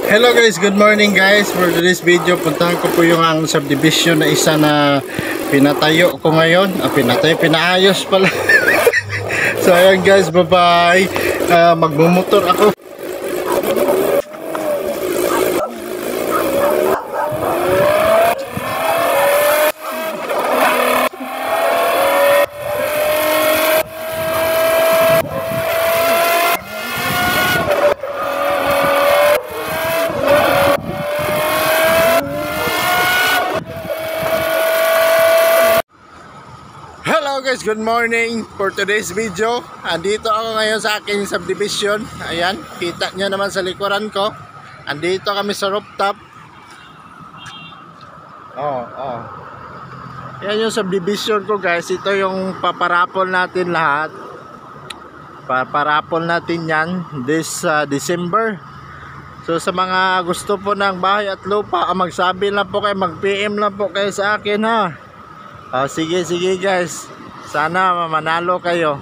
Hello guys, good morning guys. For today's video, puntahan ko po yung ang subdivision na isa na pinatayo ko ngayon. Pinaayos pala. So ayan guys, bye bye. Magmumotor ako. Hello guys, good morning. For today's video, andito ako ngayon sa aking subdivision. Ayan, kita nyo naman sa likuran ko. Andito kami sa rooftop. Yan yung subdivision ko guys. Ito yung paparapol natin lahat. Paparapol natin yan this December. So sa mga gusto po ng bahay at lupa, magsabi lang po kayo, mag-PM lang po kayo sa akin ha. Sige guys, sana manalo kayo.